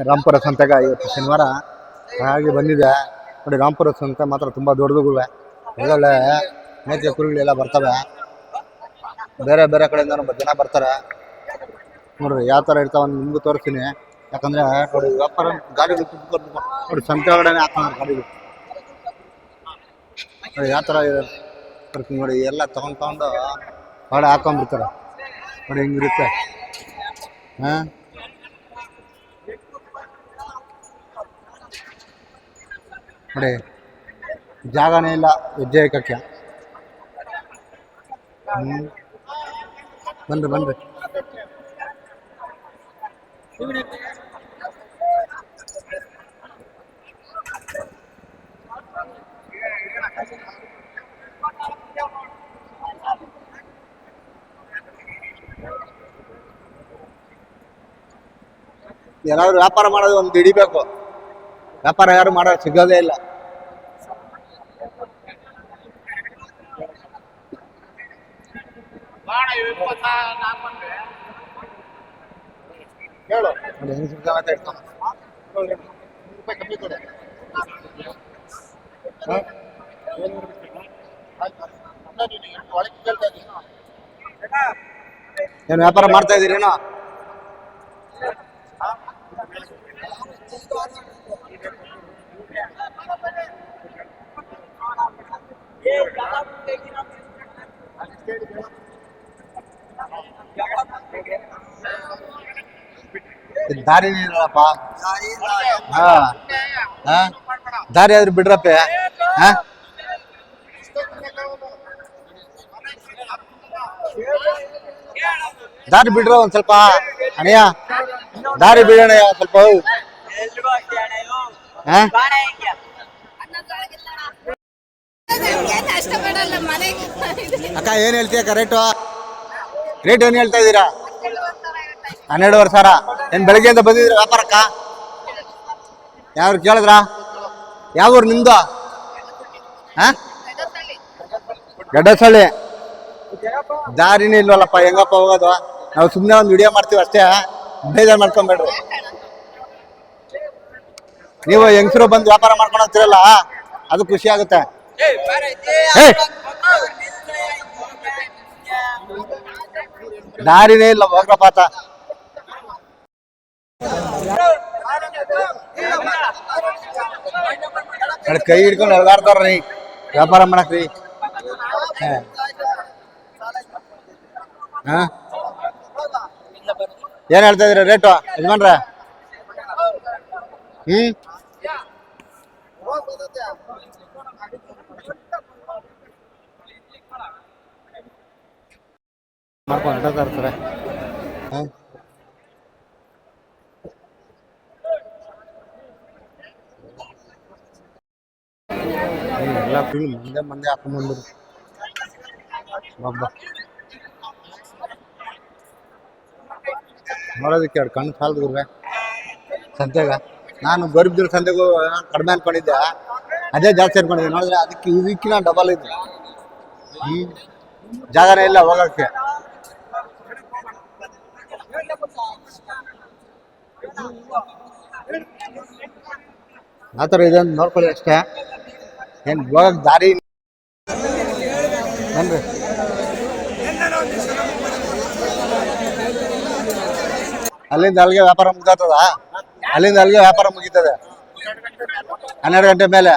ರಾಂಪುರ ಸಂತೆಗ ಇವತ್ತು ಶನಿವಾರ ಹಾಗೆ ಬಂದಿದೆ ನೋಡಿ. ರಾಂಪುರ ಸಂತೆ ಮಾತ್ರ ತುಂಬ ದೊಡ್ಡದುಗುವೆ, ಒಳ್ಳೊಳ್ಳೆ ಮೇಕೆ ಕುರಿಗಳೆಲ್ಲ ಬರ್ತವೆ. ಬೇರೆ ಬೇರೆ ಕಡೆಯಿಂದ ಜನ ಬರ್ತಾರೆ ನೋಡ್ರಿ. ಯಾವ ಥರ ಇರ್ತಾವ ನಿಮಗೂ ತೋರಿಸ್ತೀನಿ. ಯಾಕಂದರೆ ನೋಡಿ ವ್ಯಾಪಾರ ಗಾಡಿಗಳು ತುಂಬಿಕೊಂಡು ನೋಡಿ ಸಂತೆ ಒಳಗಡೆ ಹಾಕೋಣ ಗಾಡಿಗಳು ನೋಡಿ ಯಾವ ಥರ ತೋರಿಸ್ತೀನಿ ನೋಡಿ. ಎಲ್ಲ ತೊಗೊಂಡು ಹೊಡೆ ಹಾಕೊಂಡ್ಬಿಡ್ತಾರೆ ನೋಡಿ, ಹಿಂಗಿರುತ್ತೆ. ಹಾಂ ನೋಡಿ, ಜಾಗನೇ ಇಲ್ಲ ಹೆಜ್ಜೆ ಹಾಕಕ್ಕೆ. ಬನ್ರಿ ಬನ್ರಿ. ಯಾರಾದ್ರು ವ್ಯಾಪಾರ ಮಾಡೋದು ಒಂದು ಹಿಡಿಬೇಕು. ವ್ಯಾಪಾರ ಯಾರು ಮಾಡೋದು ಸಿಗೋದೇ ಇಲ್ಲ. ನೋಡಿ ಹೆಂಗ್ ಸಿಗ್ತಾವೆ ಅಂತ ಏನು ವ್ಯಾಪಾರ ಮಾಡ್ತಾ ಇದ್ದೀರೇನೋ? ದಾರಿ ಇಲ್ಲಪ್ಪ. ದಾರಿ ಆದ್ರೂ ಬಿಡ್ರಪ್ಪ. ದಾರಿ ಬಿಡ್ರ ಒಂದ್ ಸ್ವಲ್ಪ ಅಣಯ್ಯ, ದಾರಿ ಬಿಡೋಣ ಸ್ವಲ್ಪ. ಅಕ್ಕ ಏನ್ ಹೇಳ್ತೀಯ? ರೇಟ್ ಏನ್ ಹೇಳ್ತಾ ಇದ್ದೀರಾ? 12,500. ಏನ್ ಬೆಳಗ್ಗೆಯಿಂದ ಬಂದಿದ್ದೀರಾ ವ್ಯಾಪಾರಕ್ಕ? ಯಾವ್ರು ಕೇಳಿದ್ರ? ಯಾವ ಊರು ನಿಮ್ದು? ಗಡ್ಡಸಳ್ಳಿ. ದಾರಿನೇ ಇಲ್ವಲ್ಲಪ್ಪ, ಹೆಂಗಪ್ಪ ಹೋಗೋದು? ನಾವು ಸುಮ್ಮನೆ ಒಂದು ವಿಡಿಯೋ ಮಾಡ್ತೀವಿ ಅಷ್ಟೇ, ಬೇಜಾರು ಮಾಡ್ಕೊಂಬೇಡ್ರಿ. ನೀವು ಹೆಂಗಸರು ಬಂದು ವ್ಯಾಪಾರ ಮಾಡ್ಕೊಂಡು ಹೋಗ್ತಿರಲ್ಲ, ಅದು ಖುಷಿ ಆಗುತ್ತೆ. ದಾರಿನೇ ಇಲ್ಲ ಹೋಗ್ರಪಾತ. ಕೈ ಹಿಡ್ಕೊಂಡು ಎಳ್ದಾಡ್ತಾರ್ರಿ ವ್ಯಾಪಾರ ಮಾಡಕ್ರಿ. ಏನ್ ಹೇಳ್ತಾ ಇದೀರ ರೇಟು ಯಜಮಾನ್ರ? ಮಾಡ್ಕೊಂಡು ಇಡ್ತಾ ಇರ್ತಾರೆ. ಎಲ್ಲ ಫುಲ್ ಮಂದೆ ಹಾಕೊಂಡ್ಬಂದ್ರು ಒಬ್ಬ ನೋಡೋದಕ್ಕೆ. ಎರಡು ಕಣ್ಣು ಸಾಲದ್ರಿ ಸಂತೆಗ. ನಾನು ಗರಿಬ್ದ್ರ ಸಂತೆಗೂ ಕಡಿಮೆ ಅನ್ಕೊಂಡಿದ್ದೆ, ಅದೇ ಜಾಸ್ತಿ ಅನ್ಕೊಂಡಿದ್ದೆ. ನೋಡಿದ್ರೆ ಅದಕ್ಕೆ ಇದಕ್ಕಿನ ಡಬಲ್ ಇದೆ. ಜಾಗನೇ ಇಲ್ಲ ಹೋಗಕ್ಕೆ. ಆ ಥರ ಇದೆ ಅಂತ ನೋಡ್ಕೊಳ್ಳಿ ಅಷ್ಟೇ. ಏನು ಹೋಗಕ್ಕೆ ದಾರಿ ಬನ್ರಿ. ಅಲ್ಲಿಂದ ಅಲ್ಲಿಗೆ ವ್ಯಾಪಾರ ಮುಗ್ದಾತದ, ಅಲ್ಲಿಂದ ಅಲ್ಲಿಗೆ ವ್ಯಾಪಾರ ಮುಗೀತದೆ 12 ಗಂಟೆ ಮೇಲೆ.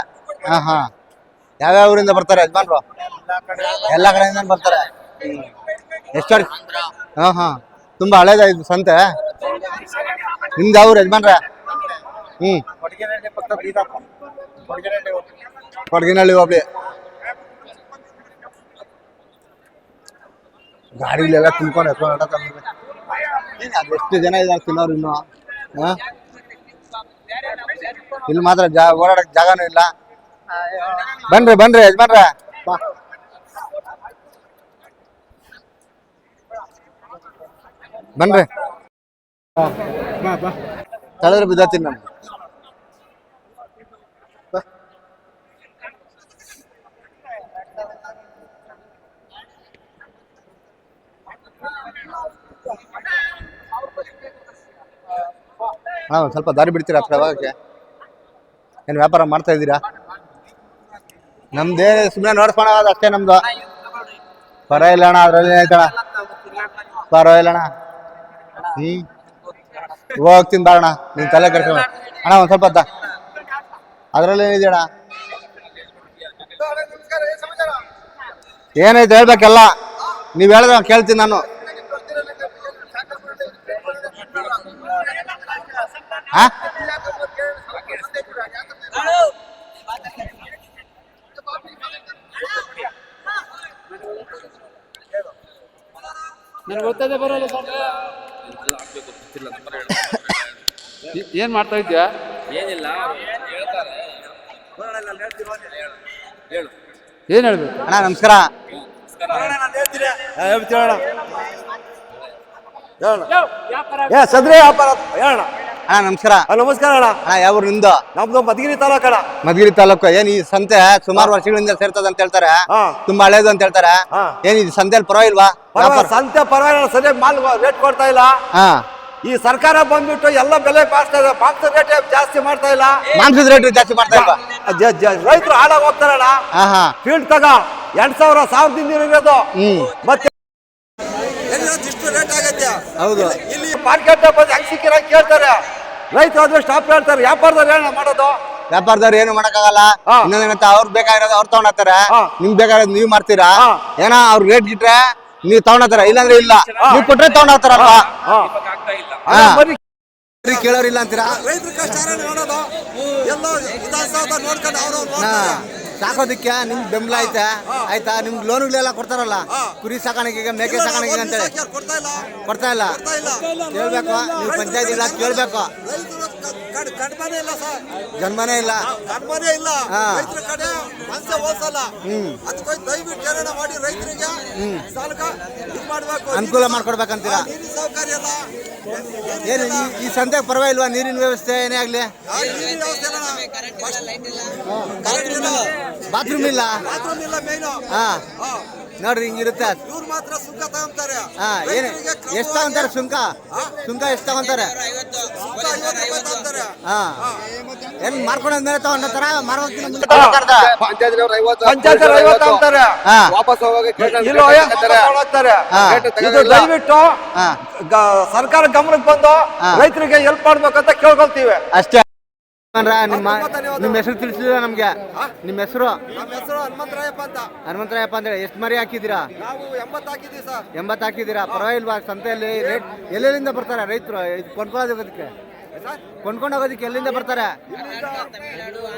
ಹಾಂ. ಯಾವ್ಯಾವ ಊರಿಂದ ಬರ್ತಾರೆ ಯಜಮಾನ್ರು? ಎಲ್ಲ ಕಡೆಯಿಂದ ಬರ್ತಾರೆ. ಎಷ್ಟು? ಹಾಂ. ತುಂಬ ಹಳೇದ ಇದು ಸಂತೆ. ನಿಮ್ದು ಯಾವ ಊರು ಯಜಮಾನ್ರೆ? ಕೊಡಗಿನಹಳ್ಳಿ ಹೋಗ್ಲಿ. ಗಾಡಿಗಳೆಲ್ಲ ತುಂಬ್ಕೊಂಡು ಅದೆಷ್ಟು ಜನ ಇದ್ದಾರೆ ತಿನ್ನೋರು ಇನ್ನು. ಇಲ್ಲಿ ಮಾತ್ರ ಓಡಾಡಕ್ ಜಾಗನೂ ಇಲ್ಲ. ಬನ್ರಿ ಯಜಮಾನ್ರ, ಬನ್ರಿ. ತಳೆದ್ರೆ ಬಿದ್ದತೀನಿ ನಾನು. ಅಣ್ಣ ಒಂದು ಸ್ವಲ್ಪ ದಾರಿ ಬಿಡ್ತೀರಾ ಹತ್ರ ಹೋಗಕ್ಕೆ? ಏನು ವ್ಯಾಪಾರ ಮಾಡ್ತಾ ಇದ್ದೀರಾ? ನಮ್ದೇ ಸುಮ್ಮನೆ ನೋಡ್ಸ್ಕೊಳ ಅಷ್ಟೇ ನಮ್ದು. ಪರವಾಗಿಲ್ಲ ಅಣ್ಣ, ಅದ್ರಲ್ಲಿ ಆಯ್ತಣ್ಣ, ಪರವಾಗಿಲ್ಲ ಅಣ್ಣ. ಹೋಗ್ತೀನಿ ಬಾರಣ್ಣ, ನೀನ್ ತಲೆ ಕೆಡ್ಸೋಣ ಅಣ್ಣ. ಒಂದ್ ಸ್ವಲ್ಪ ಅದ್ರಲ್ಲಿ ಏನಿದೆ ಅಣ್ಣ? ಏನೈತೆ ಹೇಳ್ಬೇಕೆಲ್ಲ, ನೀವ್ ಹೇಳಿದ್ರೆ ಕೇಳ್ತೀನಿ ನಾನು. ಹಾ ಗೊತ್ತದೆ ಬರೋಲ್ಲ. ಏನ್ ಮಾಡ್ತಾ ಇದ್ಯಾ? ಏನಿಲ್ಲ, ಏನ್ ಹೇಳ್ಬೇಕು ಅಣ್ಣ? ನಮಸ್ಕಾರ. ಸದ್ರೆ ವ್ಯಾಪಾರ ಹೇಳೋಣ. ಅಣ್ಣ ನಮಸ್ಕಾರ. ನಮಸ್ಕಾರ ಅಣ್ಣ. ಅಣ್ಣ ಯಾವ ಊರು ನಿಮ್ದು? ನಮ್ದು ಮಧುಗಿರಿ ತಾಲೂಕಣ. ಮಧುಗಿರಿ ತಾಲೂಕು. ಏನ್ ಈ ಸಂತೆ ಸುಮಾರು ವರ್ಷಗಳಿಂದ ಸೇರ್ತದ ಅಂತ ಹೇಳ್ತಾರೆ, ತುಂಬಾ ಹಳೇದು ಅಂತ ಹೇಳ್ತಾರೆ. ಏನ್ ಇದು ಸಂತೆಯಲ್ಲಿ ಪರವಾಗಿಲ್ವಾ? ಸಂತೆ ಪರವಾಗಿಲ್ಲ, ಸರಿಯಾಗಿ ಮಾಲ್ ರೇಟ್ ಕೊಡ್ತಾ ಇಲ್ಲ. ಈ ಸರ್ಕಾರ ಬಂದ್ಬಿಟ್ಟು ಎಲ್ಲ ಬೆಲೆ ಬಾಸ್ತಾ ಇದೆ, ಮಾಂಸದ ರೇಟ್ ಜಾಸ್ತಿ ಮಾಡ್ತಾ ಇಲ್ಲ. ಮಾಂಸದ ರೇಟ್ ಜಾಸ್ತಿ ಮಾಡ್ತಾ ಇಲ್ವಾ? ರೈತರು ಹಾಳಾಗಿ ಹೋಗ್ತಾರಣ್ಣ. ಫೀಲ್ಡ್ ತಗ 8,000 1,000 ಇರೋದು, ಮತ್ತೆ ಇಷ್ಟು ರೇಟ್ ಆಗತ್ತೆ. ಹೌದು, ಇಲ್ಲಿ ಮಾರ್ಕೆಟ್ ಬಂದು ಹೆಂಗ್ ಸಿಕ್ಕಿರ ಕೇಳ್ತಾರೆ ರೈತರು, ಅದ್ರ ಸ್ಟಾಪ್ ಹೇಳ್ತಾರೆ. ವ್ಯಾಪಾರದವ್ರು ಏನ ಮಾಡೋದು? ವ್ಯಾಪಾರದವ್ರು ಏನು ಮಾಡಕ್ಕಾಗಲ್ಲ. ಇನ್ನೊಂದೇನಂತ ಅವ್ರು ಬೇಕಾಗಿರೋದು ಅವ್ರು ತಗೊಂಡಾರೆ, ನಿಮ್ಗೆ ಬೇಕಾಗಿರೋದು ನೀವ್ ಮಾಡ್ತೀರಾ. ಏನೋ ಅವ್ರು ರೇಟ್ ಗಿಟ್ರೆ ನೀವ್ ತಗೊಂಡಾರ, ಇಲ್ಲಾಂದ್ರೆ ಇಲ್ಲ. ನೀವ್ ಕೊಟ್ರೆ ತಗೊಂಡಾಗ್ತಾರಲ್ವಾ? ಕೇಳೋರಿಲ್ಲ ಅಂತೀರಾ? ರೈತರ ಕಷ್ಟ ನೋಡೋದು ಎಲ್ಲ ವಿಧಾನಸೌಧ ನೋಡ್ಕೊಂಡು ಅವ್ರು ಸಾಕೋದಕ್ಕೆ ನಿಮ್ಗೆ ಬೆಂಬಲ ಐತೆ ಆಯ್ತಾ? ನಿಮ್ಗೆ ಲೋನ್ಗಳೆಲ್ಲ ಕೊಡ್ತಾರಲ್ಲ, ಕುರಿ ಸಾಕಾಣಿಕೆಗೆ, ಮೇಕೆ ಸಾಕಾಣಿಕೆ ಅಂತೇಳಿ ಕೊಡ್ತಾ ಇಲ್ಲ. ಕೇಳ್ಬೇಕು ನೀವು, ಪಂಚಾಯತ್ ಇಲ್ಲ ಕೇಳ್ಬೇಕು. ಕಣ್ಮನೆ ಇಲ್ಲ ಸರ್, ಜನ್ಮನೇ ಇಲ್ಲ, ಕಣ್ಮನೆ ಇಲ್ಲ. ರೈತರ ಕಡೆ ಮನಸ್ಸೇ ಹೋಸಲ್ಲ. ಅದಕ್ಕೆ ದಯವಿಟ್ಟು ಏನಾರ ಮಾಡಿ ರೈತರಿಗೆ ಸಾಲಕ ಇದು ಮಾಡ್ಬೇಕು, ಅನುಕೂಲ ಮಾಡ್ಕೊಡ್ಬೇಕಂತೀರಾ? ನೀರಿನ ಸೌಕರ್ಯ ಇಲ್ಲ. ಏನು ಈ ಸಂತೆಗೆ ಪರವಾಗಿಲ್ವಾ? ನೀರಿನ ವ್ಯವಸ್ಥೆ ಏನೇ ಆಗ್ಲಿ? ನೀರಿನ ವ್ಯವಸ್ಥೆ ಬಾತ್ರೂಮ್ ಇಲ್ಲ, ಬಾತ್ರೂಮ್ ಇಲ್ಲ ಮೇನು. ನೋಡ್ರಿ ಹಿಂಗಿರುತ್ತೆ. ಇವ್ರು ಮಾತ್ರ ಸುಂಕ ತಗೊಂತಾರೆ. ಏನು ಎಷ್ಟು ತಗೊಂತಾರೆ ಸುಂಕ? ಸುಂಕ ಎಷ್ಟು ತಗೊಂತಾರೆ? ಏನ್ ಮಾರ್ಕೊಂಡ್ಮೇಲೆ ತಗೊಂಡ್ತಾರ? ಪಂಚಾಯತ್ 50 ಅಂತಾರೆ, ವಾಪಸ್ ದಯವಿಟ್ಟು ಸರ್ಕಾರ ಗಮನಕ್ಕೆ ಬಂದು ರೈತರಿಗೆ ಹೆಲ್ಪ್ ಮಾಡ್ಬೇಕಂತ ಕೇಳ್ಕೊಳ್ತೀವಿ ಅಷ್ಟೇ. ನಿಮ್ಮ ಹೆಸರು ತಿಳಿಸಿದ್ರ ನಮ್ಗೆ? ನಿಮ್ಮ ಹೆಸರು? ನಮ್ಮ ಹೆಸರು ಹನುಮಂತರಾಯಪ್ಪ ಅಂತ. ಹನುಮಂತರಾಯಪ್ಪ ಅಂದ್ರೆ ಎಷ್ಟು ಮರಿ ಹಾಕಿದ್ದೀರಾ? ನಾವು 80 ಹಾಕಿದ್ದೀವಿ ಸರ್. 80 ಹಾಕಿದ್ದೀರಾ? ಪರವಾಗಿಲ್ವಾ? ಸಂತೆಯಲ್ಲಿ ರೇಟ್ ಎಲ್ಲೆಲ್ಲಿಂದ ಬರ್ತಾರೆ ರೈತರು ಕೊಂಡ್ಕೊಳ್ಳೋದಕ್ಕೆ? ಕೊಂಡ್ಕೊಂಡು ಹೋಗೋದಕ್ಕೆ ಎಲ್ಲಿಂದ ಬರ್ತಾರೆ?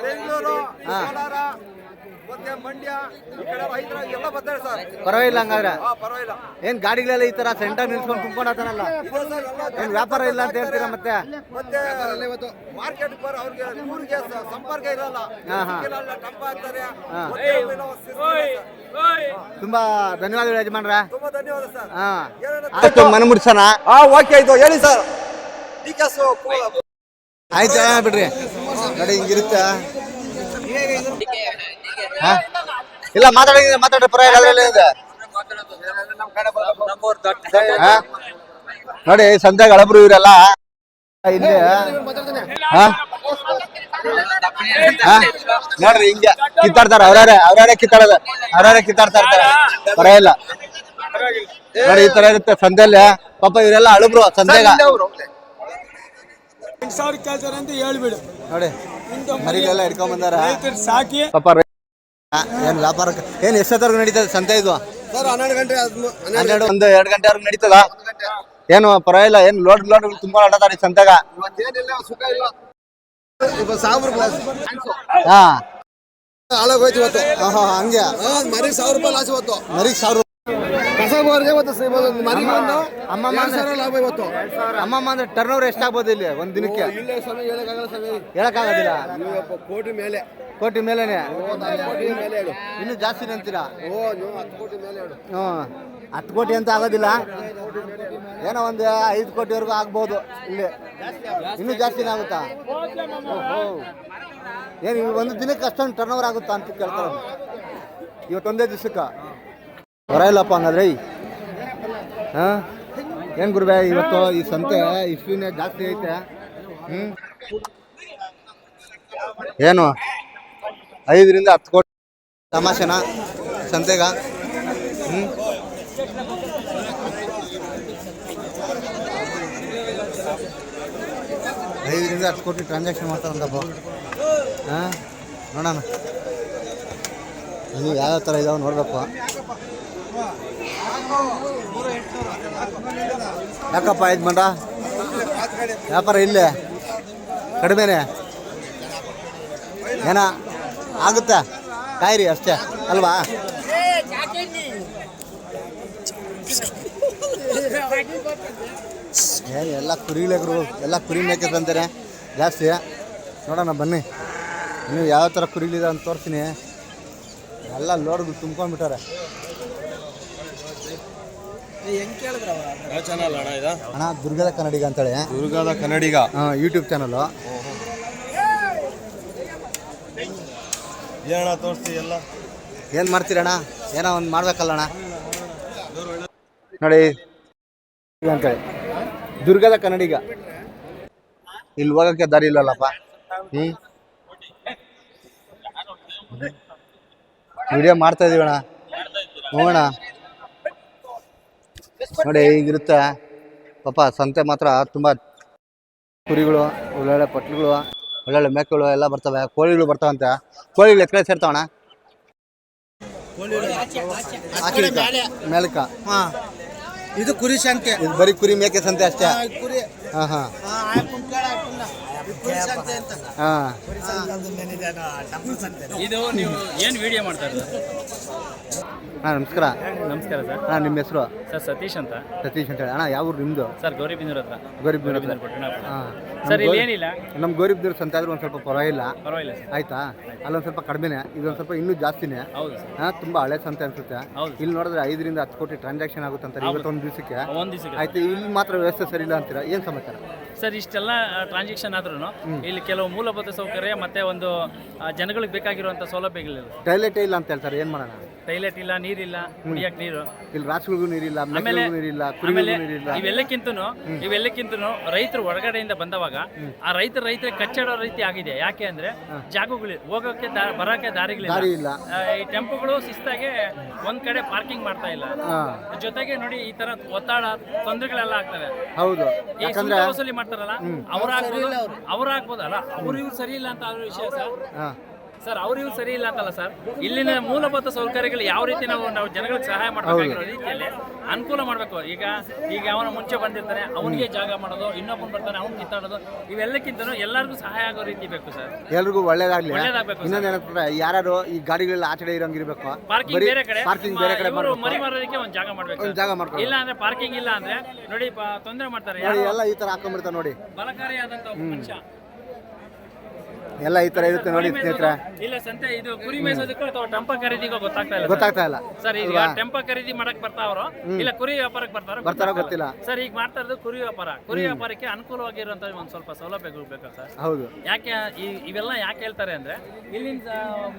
ಬೆಂಗಳೂರು, ಕೋಲಾರ, ಮತ್ತೆ ಮಂಡ್ಯ, ಈ ಕಡೆ ಹೈದರಾಬಾದ್ ಎಲ್ಲ ಬರ್ತಾರೆ ಸರ್. ಪರವಾಗಿಲ್ಲ ಹಂಗಾದ್ರೆ? ಪರವಾಗಿಲ್ಲ. ಏನ್ ಗಾಡಿಗಳೆಲ್ಲ ಈ ತರ ಸೆಂಟರ್ ನಿಲ್ಸ್ಕೊಂಡು ಕುಂತ್ಕೊಂಡಲ್ಲ? ಏನ್ ವ್ಯಾಪಾರ ಇಲ್ಲ ಅಂತ ಹೇಳ್ತೀರಾ? ಮತ್ತೆ ಮಾರ್ಕೆಟ್ ಬರೋ ಅವ್ರಿಗೆ ಊರಿಗೆ ಸಂಪರ್ಕ ಇರಲ್ಲ, ಟಂಪ ಹಾಕ್ತಾರೆ. ತುಂಬಾ ಧನ್ಯವಾದಗಳು ಯಜಮಾನ್ರ. ತುಂಬಾ ಧನ್ಯವಾದ ಸರ್. ಮನೆ ಮುಡ್ಸೋಣ. ಓಕೆ, ಇದು ಹೇಳಿ ಸರ್. ಆಯ್ತು ಬಿಡ್ರಿ, ನೋಡಿ ಹಿಂಗಿರುತ್ತೆ. ಇಲ್ಲ ಮಾತಾಡ್ರಿ ಪರವಾಗಿಲ್ಲ. ನೋಡಿ ಸಂತೆಗೆ ಹಳಬ್ರು ಇವರೆಲ್ಲ ಇಲ್ಲಿ ನೋಡ್ರಿ ಹಿಂಗೆ ಕಿತ್ತಾಡ್ತಾರ. ಅವ್ರೇ ಕಿತ್ತಾಡ್ತಾ ಇರ್ತಾರೆ. ಪರವಾಗಿಲ್ಲ ನೋಡಿ, ಈ ತರ ಇರುತ್ತೆ ಸಂತೆಯಲ್ಲಿ. ಪಾಪ ಇವರೆಲ್ಲ ಹಳಬ್ರು ಸಂತೆಗ. ಹೇಳ್ಬಿಡು ನೋಡಿ ಮರಿಗಳೆಲ್ಲ ಹಿಡ್ಕೊಂಡ್ ಬಂದಾರ. ಸಾಕಿ ಪಾಪ ಏನ್ ವ್ಯಾಪಾರ ಏನ್ ಎಷ್ಟೊತ್ತವರೆಗೂ ನಡೀತದೆ ಸಂತೆ ಇದು? ಸರ್ 12 ಗಂಟೆ 2 ಗಂಟೆವರೆಗೂ ನಡೀತದ? ಏನು ಪರವಾಗಿಲ್ಲ? ಏನ್ ಲೋಡ್ ತುಂಬಾ ಆಡತಾರ ಈ ಸಂತೆಗ? ಹಾಳಾಗೋಯ್ತು ಇವತ್ತು. ಹಂಗೆ ಮರಿ 1000 ರೂಪಾಯಿ ಲಾಸ್ ಇವತ್ತು. ಮರಿ 1000 ಅಮ್ಮಮ್ಮ ಅಂದ್ರೆ ಟರ್ನ್ ಓವರ್ ಎಷ್ಟಾಗ್ಬೋದು ಇಲ್ಲಿ ಒಂದ್ ದಿನಕ್ಕೆ? ಹೇಳಕ್ಕಾಗೋದಿಲ್ಲ. ಕೋಟಿ ಮೇಲೆನೆ? ಇನ್ನು ಜಾಸ್ತಿ ಅಂತೀರಾ? 10 ಕೋಟಿ ಅಂತ ಆಗೋದಿಲ್ಲ, ಏನೋ ಒಂದು 5 ಕೋಟಿವರೆಗೂ ಆಗ್ಬೋದು ಇಲ್ಲಿ. ಇನ್ನೂ ಜಾಸ್ತಿನೇ ಆಗುತ್ತಾ? ಏನು ಒಂದು ದಿನಕ್ಕೆ ಅಷ್ಟೊಂದು ಟರ್ನ್ ಓವರ್ ಆಗುತ್ತಾ ಅಂತ ಕೇಳ್ತಾರೆ. ಇವತ್ತೊಂದೇ ದಿವಸಕ್ಕೆ ಬರಲ್ಲಪ್ಪ ಹಂಗಾದ್ರೆ. ಏನು ಗುರುವೆ ಇವತ್ತು ಈ ಸಂತೆ ಇಷ್ಟಿನೇ ಜಾಸ್ತಿ ಐತೆ. ಏನು 5 ರಿಂದ 10 ಕೋಟಿ ತಮಾಷೆನ ಸಂತೆಗ? 5 ರಿಂದ 10 ಕೋಟಿ ಟ್ರಾನ್ಸಾಕ್ಷನ್ ಮಾಡ್ತಾರಂತಪ್ಪ. ಹಾಂ, ನೋಡೋಣ ನೀವು ಯಾವ್ಯಾವ ಥರ ಇದಾವೆ ನೋಡಬೇಕು. ಯಾಕಪ್ಪ ಇದು ಮಂಡ ವ್ಯಾಪಾರ ಇಲ್ಲೇ ಕಡಿಮೆನೆ ಏನ ಆಗುತ್ತೆ? ಕಾಯಿರಿ ಅಷ್ಟೇ ಅಲ್ವಾ? ಎಲ್ಲ ಕುರಿಗಳು ಎಲ್ಲ ಕುರಿ ಮೇಕೆ ತಂತಾರೆ ಜಾಸ್ತಿ. ನೋಡೋಣ ಬನ್ನಿ, ನೀವು ಯಾವ ಥರ ಕುರಿಗಳಿದೆ ಅಂತ ತೋರಿಸ್ತೀನಿ. ಎಲ್ಲ ಲೋಡ್ಗಳು ತುಂಬ್ಕೊಂಡ್ಬಿಟ್ಟಾರೆ. ಅಣ್ಣ ದುರ್ಗದ ಕನ್ನಡಿಗ ಅಂತೇಳಿ, ದುರ್ಗದ ಕನ್ನಡಿಗ ಯೂಟ್ಯೂಬ್ ಚಾನಲು. ಏನಣ್ಣ ತೋರಿಸ್ತಿ ಎಲ್ಲ? ಏನು ಮಾಡ್ತೀರಣ್ಣ? ಏನೋ ಒಂದು ಮಾಡ್ಬೇಕಲ್ಲ ಅಣ್ಣ. ನೋಡಿ ಅಂತೇಳಿ ದುರ್ಗದ ಕನ್ನಡಿಗ. ಇಲ್ಲಿ ಹೋಗೋಕ್ಕೆ ದಾರಿ ಇಲ್ಲಲ್ಲಪ್ಪ. ವಿಡಿಯೋ ಮಾಡ್ತಾ ಇದೀವಿ ಅಣ್ಣ. ಹೋಗೋಣ ನೋಡಿ ಈಗಿರುತ್ತೆ ಪಾಪ. ಸಂತೆ ಮಾತ್ರ ತುಂಬ ಕುರಿಗಳು, ಒಳ್ಳೊಳ್ಳೆ ಪಟ್ಲುಗಳು, ಒಳ್ಳೊಳ್ಳೆ ಮೇಕೆಗಳು ಎಲ್ಲ ಬರ್ತವೆ. ಕೋಳಿಗಳು ಬರ್ತಾವಂತೆ. ಕೋಳಿಗಳು ಎತ್ಕಡೆ ಸೇರ್ತಾವಣ್ಣ? ಮೇಲಕ್ಕ. ಹಾಂ, ಇದು ಕುರಿ ಸಂತೆ. ಇದು ಬರೀ ಕುರಿ ಮೇಕೆ ಸಂತೆ ಅಷ್ಟೇ. ಕುರಿ ಹಾಂ ಹಾಂ ಕುರಿ ಸಂತೆ ಅಂತ. ಹಾಂ. ಇದು ನೀವು ಏನು ವಿಡಿಯೋ ಮಾಡ್ತಾ ಇರೋದು? ಹಾಂ ನಮಸ್ಕಾರ. ನಮಸ್ಕಾರ ಸರ್. ಅಣ್ಣ ನಿಮ್ಮ ಹೆಸರು? ಸರ್ ಸತೀಶ್ ಅಂತ. ಸತೀಶ್ ಅಂತ ಹೇಳಿ. ಅಣ್ಣ ಯಾವ ಊರು ನಿಮ್ಮದು? ಸರ್ ಗೌರಿಬಿದನೂರು ಹತ್ರ. ಗೌರಿಬಿದನೂರು ಹತ್ರ. ಪಟ್ಟಣಾಪುರ. ಹಾಂ ಸರ್ ಇಲ್ಲಿ ಏನಿಲ್ಲ, ನಮ್ಮ ಗೌರಿಬಿದನೂರು ಸಂತೆ ಆದರೂ ಒಂದು ಸ್ವಲ್ಪ ಪರವಾಗಿಲ್ಲ. ಪರವಾಗಿಲ್ಲ ಸರ್. ಆಯ್ತಾ? ಅಲ್ಲೊಂದು ಸ್ವಲ್ಪ ಕಡಿಮೆನೆ, ಇದೊಂದು ಸ್ವಲ್ಪ ಇನ್ನೂ ಜಾಸ್ತಿನೇ. ಹೌದು ಸರ್. ಹಾಂ, ತುಂಬ ಹಳೆ ಸಂತೆ ಅನ್ಸುತ್ತೆ. ಹೌದು. ಇಲ್ಲಿ ನೋಡಿದ್ರೆ 5 ರಿಂದ 10 ಕೋಟಿ ಟ್ರಾನ್ಸಾಕ್ಷನ್ ಆಗುತ್ತಂತಾರೆ ಇವತ್ತೊಂದು ದಿವಸಕ್ಕೆ. ಒಂದು ದಿವಸಕ್ಕೆ ಆಯ್ತು, ಇಲ್ಲಿ ಮಾತ್ರ ವ್ಯವಸ್ಥೆ ಸರಿ ಇಲ್ಲ ಅಂತೀರಾ? ಏನು ಸಮಾಚಾರ? ಸರ್ ಇಷ್ಟೆಲ್ಲ ಟ್ರಾನ್ಸಾಕ್ಷನ್ ಆದ್ರೂ ಇಲ್ಲಿ ಕೆಲವು ಮೂಲಭೂತ ಸೌಕರ್ಯ ಮತ್ತೆ ಒಂದು ಜನಗಳಿಗೆ ಬೇಕಾಗಿರುವಂಥ ಸೌಲಭ್ಯಗಳಿಲ್ಲ. ಟೈಲೆಟೇ ಇಲ್ಲ ಅಂತ ಹೇಳ್ತಾರೆ. ಏನು ಮಾಡೋಣ? ಟೈಲೆಟ್ ಇಲ್ಲ, ನೀರಿಲ್ಲ, ಕುಡಿಯಕ್ಕೆ ನೀರು. ಇಲ್ಲಿ ರಾಸುಗಳಿಗೂ ನೀರಿಲ್ಲ, ಆಮೇಲೆ ಮೇಕೆಗಳಿಗೂ ನೀರಿಲ್ಲ, ಆಮೇಲೆ ಕುರಿಗಳಿಗೂ ನೀರಿಲ್ಲ. ಇವೆಲ್ಲಕ್ಕಿಂತನೂ ರೈತರು ಹೊರಗಡೆಯಿಂದ ಬಂದವಾಗ ಆ ರೈತರಿಗೆ ಕಚ್ಚಾಡೋ ರೀತಿ ಆಗಿದೆ. ಯಾಕೆ ಅಂದ್ರೆ ಜಾಗಗಳು ಹೋಗೋಕೆ ಬರೋಕೆ ದಾರಿ ದಾರಿಗಳಿಲ್ಲ. ಇಲ್ಲ. ಈ ಟೆಂಪೋಗಳು ಶಿಸ್ತಾಗಿ ಒಂದ್ ಕಡೆ ಪಾರ್ಕಿಂಗ್ ಮಾಡ್ತಾ ಇಲ್ಲ. ಹಾಂ, ಜೊತೆಗೆ ನೋಡಿ ಈ ತರ ಒತ್ತಡ ತೊಂದರೆಗಳೆಲ್ಲ ಆಗ್ತವೆ. ಹೌದು. ಈ ಯಾಕಂದ್ರೆ ಸುಂಕ ವಸೂಲಿ ಮಾಡ್ತಾರಲ್ಲ, ಅವ್ರು ಆಗ್ಬೋದಲ್ಲ, ಅವ್ರು ಇವ್ರು ಸರಿ ಇಲ್ಲ ಅಂತ ಅವ್ರ ವಿಷಯ ಸರ್. ಹಾಂ, ಸರ್ ಅವ್ರು ಇವ್ರು ಸರಿ ಇಲ್ಲ ಅಂತಲ್ಲ ಸರ್. ಇಲ್ಲಿನ ಮೂಲಭೂತ ಸೌಕರ್ಯಗಳು ಯಾವ ರೀತಿ ನಾವು ಜನಗಳಿಗೆ ಸಹಾಯ ಮಾಡಬೇಕಾಗಿರೋ ರೀತಿಯಲ್ಲಿ ಅನುಕೂಲ ಮಾಡಬೇಕು. ಈಗ ಅವನ ಮುಂಚೆ ಬಂದಿರ್ತಾನೆ, ಅವನಿಗೆ ಜಾಗ ಮಾಡೋದು, ಇನ್ನೊಬ್ಬನು ಬರ್ತಾನೆ ಅವ್ನು ಕಿತ್ತಾಡೋದು, ಇವೆಲ್ಲಕ್ಕಿಂತ ಎಲ್ಲರಿಗೂ ಸಹಾಯ ಆಗೋ ರೀತಿ ಬೇಕು ಸರ್. ಎಲ್ರಿಗೂ ಒಳ್ಳೇದಾಗ್ಲಿ. ಒಳ್ಳೇದಾಗಬೇಕು. ಇನ್ನೊಂದೇನಂತಂದ್ರೆ ಯಾರು ಈ ಗಾಡಿಗಳೆಲ್ಲ ಆಚೆಡೆ ಇರಂಗಿರ್ಬೇಕು. ಪಾರ್ಕಿಂಗ್ ಬೇರೆ ಕಡೆ, ಪಾರ್ಕಿಂಗ್ ಬೇರೆ ಕಡೆ ಇವರು ಮಾಡ್ಬೇಕು. ಮರಿ ಮಾರೋದಕ್ಕೆ ಒಂದು ಜಾಗ ಮಾಡ್ಬೇಕು. ಒಂದು ಜಾಗ ಮಾಡ್ಕೊಂಡು ಇಲ್ಲ ಅಂದ್ರೆ ಪಾರ್ಕಿಂಗ್ ಇಲ್ಲ ಅಂದ್ರೆ ನೋಡಿ ತೊಂದರೆ ಮಾಡ್ತಾರೆ. ನೋಡಿ, ಎಲ್ಲ ಈ ತರ ಹಾಕೊಂಡ್ಬಿಡ್ತಾರೆ ನೋಡಿ. ಬಲಕಾರಿಯಾದಂತ ಒಬ್ಬ ಮನುಷ್ಯ ಎಲ್ಲ ಈ ತರ ಇರುತ್ತೆ ನೋಡಿ ಸ್ನೇಹಿತರೆ. ಇಲ್ಲ ಸಂತೆ ಇದು ಕುರಿ ಮೇಯಿಸೋದಕ್ಕೂ ಅಥವಾ ಟೆಂಪ ಖರೀದಿಗೋ ಗೊತ್ತಾಗ್ತಾ ಇಲ್ಲ ಗೊತ್ತಾಗ್ತಾ ಇಲ್ಲ ಸರ್. ಈಗ ಟೆಂಪ ಖರೀದಿ ಮಾಡಕ್ ಬರ್ತಾವ್ರು ಇಲ್ಲ ಕುರಿ ವ್ಯಾಪಾರಕ್ಕೆ ಬರ್ತಾರೋ ಗೊತ್ತಿಲ್ಲ ಸರ್. ಈಗ ಮಾಡ್ತಾ ಇರೋದು ಕುರಿ ವ್ಯಾಪಾರ. ಕುರಿ ವ್ಯಾಪಾರಕ್ಕೆ ಅನುಕೂಲವಾಗಿರುವಂತ ಒಂದ್ ಸ್ವಲ್ಪ ಸೌಲಭ್ಯಗಳು ಬೇಕು ಸರ್. ಹೌದು. ಯಾಕೆ ಇವೆಲ್ಲ ಯಾಕೆ ಹೇಳ್ತಾರೆ ಅಂದ್ರೆ ಇಲ್ಲಿಂದ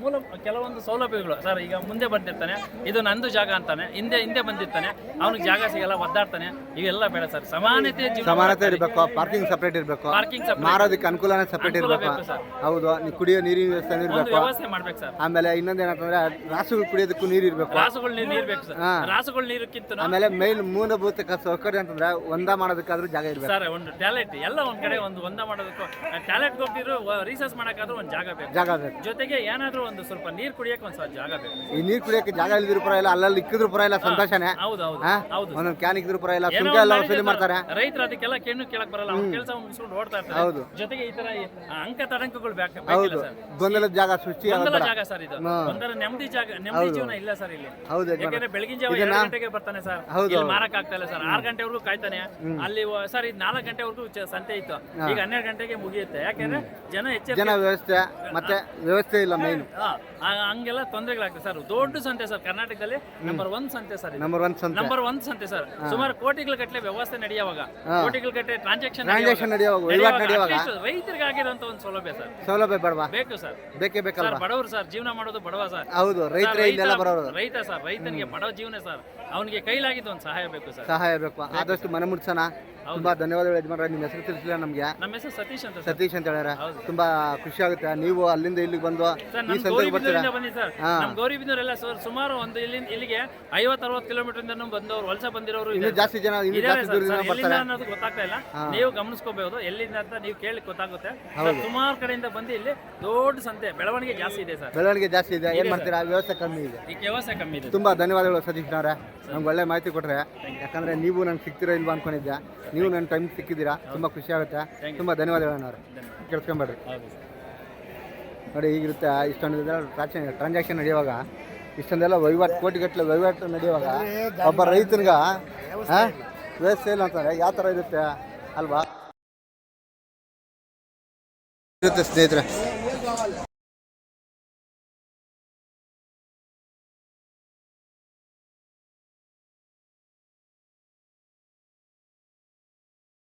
ಮೂಲ ಕೆಲವೊಂದು ಸೌಲಭ್ಯಗಳು ಸರ್. ಈಗ ಮುಂದೆ ಬಂದಿರ್ತಾನೆ, ಇದು ನಂದು ಜಾಗ ಅಂತಾನೆ, ಹಿಂದೆ ಬಂದಿರ್ತಾನೆ, ಅವ್ನಿಗೆ ಜಾಗ ಸಿಗಲ್ಲ, ಒದ್ದಾಡ್ತಾನೆ. ಇವೆಲ್ಲ ಬೇಡ ಸರ್. ಸಮಾನತೆ ಇರಬೇಕು. ಪಾರ್ಕಿಂಗ್ ಸಪರೇಟ್ ಇರಬೇಕು. ಪಾರ್ಕಿಂಗ್ ಮಾರೋದಕ್ಕೆ ಅನುಕೂಲನೇ ಸಪರೇಟ್ ಇರಬೇಕು. ಹೌದು. ಕುಡಿಯೋ ನೀರಿನ ವ್ಯವಸ್ಥೆ ಇರಬೇಕು. ವ್ಯವಸ್ಥೆ ಮಾಡ್ಬೇಕು ಸರ್. ಆಮೇಲೆ ಇನ್ನೊಂದೇನಂತಂದ್ರೆ ರಾಸುಗಳು ಕುಡಿಯೋದಕ್ಕೂ ನೀರು ಇರಬೇಕು. ರಾಸುಗಳು ನೀರು ಬೇಕು ಸರ್. ರಾಸುಗಳು ನೀರಕ್ಕಿಂತ ಆಮೇಲೆ ಮೇನ್ ಮೂಲಭೂತ ಸೌಕರ್ಯ ಅಂತಂದ್ರೆ ಒಂದ ಮಾಡೋದಕ್ಕಾದ್ರೂ ಜಾಗ ಇರಬೇಕು ಸರ್. ಒಂದು ಟ್ಯಾಲೆಂಟ್ ಎಲ್ಲ ಒಂದ್ ಕಡೆ ಒಂದ ಮಾಡೋದಕ್ಕೂ ಟ್ಯಾಲೆಂಟ್ ಹೋಗ್ತಿರೋ ರಿಸರ್ಚ್ ಮಾಡಕ್ಕಾದ್ರೂ ಒಂದು ಜಾಗ ಬೇಕು. ಜಾಗ ಬೇಕು. ಜೊತೆಗೆ ಏನಾದ್ರೂ ಒಂದು ಸ್ವಲ್ಪ ನೀರ್ ಕುಡಿಯಕ್ಕೆ ಒಂದ್ ಸ್ವಲ್ಪ ಜಾಗ ಬೇಕು. ಈ ನೀರ್ ಕುಡಿಯಕ್ಕೆ ಜಾಗ ಇಲ್ದಿದ್ರು ಪರ ಇಲ್ಲ, ಅಲ್ಲಲ್ಲಿ ಇಕ್ಕಿದ್ರು ಪರ ಇಲ್ಲ, ಸಂತೋಷನೇ. ಹೌದು. ಒಂದೊಂದು ಕ್ಯಾನ್ ಇಕ್ಕಿದ್ರು ಪರ ಇಲ್ಲ, ಸುಂಕ ಎಲ್ಲ ವಸೂಲಿ ಮಾಡ್ತಾರೆ. ರೈತರು ಅದಕ್ಕೆಲ್ಲ ಕೆಣ್ಣು ಕೇಳಕ್ ಬರಲ್ಲ, ಅವ್ನ ಕೆಲಸ ಮುಗಿಸ್ಕೊಂಡು ಓಡ್ತಾ ಇರ್ತಾರೆ. ಹೌದು. ಜೊತೆಗೆ ಈ ತರ ಅಂಕ ತಡಂಕಗಳು ಹೌದು. ಗೊಂದಲದ ಜಾಗ ಸೃಷ್ಟಿ ಗೊಂದಲ ಜಾಗ ಸರ್. ಇದು ಒಂದರ ನೆಮ್ಮದಿ ಜಾಗ, ನೆಮ್ಮದಿ ಜೀವನ ಇಲ್ಲ ಸರ್ ಇಲ್ಲಿ. ಹೌದು. ಯಾಕಂದ್ರೆ ಬೆಳಗಿನ ಜಾವ 2 ಗಂಟೆಗೆ ಬರ್ತಾನೆ ಸರ್. ಇಲ್ಲಿ ಮಾರಕ್ ಆಗ್ತಾ ಇಲ್ಲ ಸರ್. 6 ಗಂಟೆವರೆಗೂ ಕಾಯ್ತಾನೆ ಅಲ್ಲಿ ಸರ್. ಇದು 4 ಗಂಟೆವರೆಗೂ ಸಂತೆ ಇತ್ತು, ಈಗ 12 ಗಂಟೆಗೆ ಮುಗಿಯುತ್ತೆ. ಯಾಕಂದ್ರೆ ಜನ ವ್ಯವಸ್ಥೆ ಮತ್ತೆ ವ್ಯವಸ್ಥೆ ಇಲ್ಲ ಮೇನ್. ಹಂಗೆಲ್ಲ ತೊಂದರೆಗಳಾಗ್ತದೆ ಸರ್. ದೊಡ್ಡ ಸಂತೆ ಸರ್, ಕರ್ನಾಟಕದಲ್ಲಿ ನಂಬರ್ 1 ಸಂತೆ ಸರ್. ನಂಬರ್ 1 ಸಂತೆ ಸರ್. ಸುಮಾರು ಕೋಟಿಗಳ ಗಟ್ಟಲೆ ವ್ಯವಸ್ಥೆ ನಡೆಯುವಾಗ, ಕೋಟಿಗಳ ಗಟ್ಟಲೆ ಟ್ರಾನ್ಸಾಕ್ಷನ್ ನಡೆಯುವಾಗ, ವಹಿವಾಟು ನಡೆಯುವಾಗ ರೈತರಿಗೆ ಆಗಿರುವಂತ ಒಂದು ಸೌಲಭ್ಯ ಸರ್. ಸೌಲಭ್ಯ ಬೇಡವಾ? ಬೇಕು ಸರ್. ಬೇಕೇ ಸರ್ ಬೇಕಲ್ವಾ? ಬಡವರು ಸರ್, ಜೀವನ ಮಾಡೋದು ಬಡವ ಸರ್. ಹೌದು, ರೈತರೇ ಸರ್, ಇಲ್ಲೆಲ್ಲ ಬರೋರು. ರೈತ ಸರ್, ರೈತನಿಗೆ ಬಡವ ಜೀವನ ಸರ್, ಅವನಿಗೆ ಕೈಲಾಗಿದ್ದು ಒಂದು ಸಹಾಯ ಬೇಕು ಸರ್. ಸಹಾಯ ಬೇಕು, ಆದಷ್ಟು ಮನೆ ಮುಟ್ಸೋಣ. ತುಂಬಾ ಧನ್ಯವಾದಗಳು ಯಜಮಾನ್ರೆ. ನಿಮ್ಮ ಹೆಸರು ತಿಳಿಸಿಲ್ಲ ನಮಗೆ. ನಮ್ಮ ಹೆಸರು ಸತೀಶ್ ಅಂತ ಸರ್. ಸತೀಶ್ ಅಂತ ಹೇಳ್ಯಾರ. ತುಂಬಾ ಖುಷಿ ಆಗುತ್ತೆ ನೀವು ಅಲ್ಲಿಂದ ಇಲ್ಲಿಗೆ ಬಂದು ಸರ್ ಈ ನಮ್ಮ ಸಂತೆಗೆ ಬರ್ತೀರಾ. ಗೌರಿಬಿದೂರಿಂದ ಬಂದಿ ಸರ್. ಹಾ. ನಮ್ಮ ಗೌರಿಬಿದೂರೆಲ್ಲ ಸರ್ ಸುಮಾರು ಒಂದು ಇಲ್ಲಿಗೆ 50-60 ಕಿಲೋಮೀಟರ್ ಇಂದ ಬಂದವರು, ವಲಸೆ ಬಂದಿರೋರು ಇನ್ನೂ ಜಾಸ್ತಿ ಜನ ಇನ್ನೂ ಇದ್ದಾರೆ ಜಾಸ್ತಿ ಸರ್. ದೂರದಿಂದ ಎಲ್ಲಿಂದ ಬರ್ತಾರೆ. ಅನ್ನೋದು ಗೊತ್ತಾಗ್ತಾ ಇಲ್ಲ. ಹಾ. ನೀವು ಗಮನಿಸ್ಕೋಬಹುದು ಎಲ್ಲಿಂದ ಅಂತ, ನೀವು ಕೇಳಿ ಗೊತ್ತಾಗುತ್ತೆ. ಸರ್, ಸುಮಾರು ಕಡೆಯಿಂದ ಬಂದು ಇಲ್ಲಿ ದೊಡ್ಡ ಸಂತೆ, ಬೆಳವಣಿಗೆ ಜಾಸ್ತಿ ಇದೆ ಸರ್. ಬೆಳವಣಿಗೆ ಜಾಸ್ತಿ ಇದೆ. ಏನ್ ಮಾಡ್ತೀರಾ, ವ್ಯವಸ್ಥೆ ಕಮ್ಮಿ ಇದೆ. ಈ ವ್ಯವಸ್ಥೆ ಕಮ್ಮಿ ಇದೆ. ತುಂಬಾ ಧನ್ಯವಾದಗಳು ಸತೀಶ್ ಅವರೇ, ನಮ್ಗೆ ಒಳ್ಳೆ ಮಾಹಿತಿ ಕೊಟ್ರೆ. ಯಾಕಂದ್ರೆ ನೀವು ನಂಗೆ ಸಿಗ್ತೀರಾ ಇಲ್ವಾ ಅನ್ಕೊಂಡಿದ್ದೆ, ನೀವು ನನ್ನ ಟೈಮ್ ಸಿಕ್ಕಿದ್ದೀರಾ. ತುಂಬಾ ಖುಷಿ ಆಗುತ್ತೆ. ತುಂಬಾ ಧನ್ಯವಾದಗಳು ಅಣ್ಣವ್ರೆ. ಕೇಳಿಸ್ಕೊಂಬೇಡ್ರಿ ಹೌದು ಸರ್. ನೋಡಿ, ಈಗಿರುತ್ತೆ ಇಷ್ಟೊಂದು ಟ್ರಾನ್ಸಾಕ್ಷನ್ ನಡೆಯುವಾಗ, ಇಷ್ಟೊಂದೆಲ್ಲ ವಹಿವಾಟು, ಕೋಟಿಗಟ್ಟಲೆ ವಹಿವಾಟು ನಡೆಯುವಾಗ ಒಬ್ಬ ರೈತನಿಗ ವ್ಯವಸ್ಥೆ ಇಲ್ಲ ಅಂತಾರೆ. ಯಾವ ಥರ ಇರುತ್ತೆ ಅಲ್ವಾ? ಇರುತ್ತೆ ಸ್ನೇಹಿತರೆ.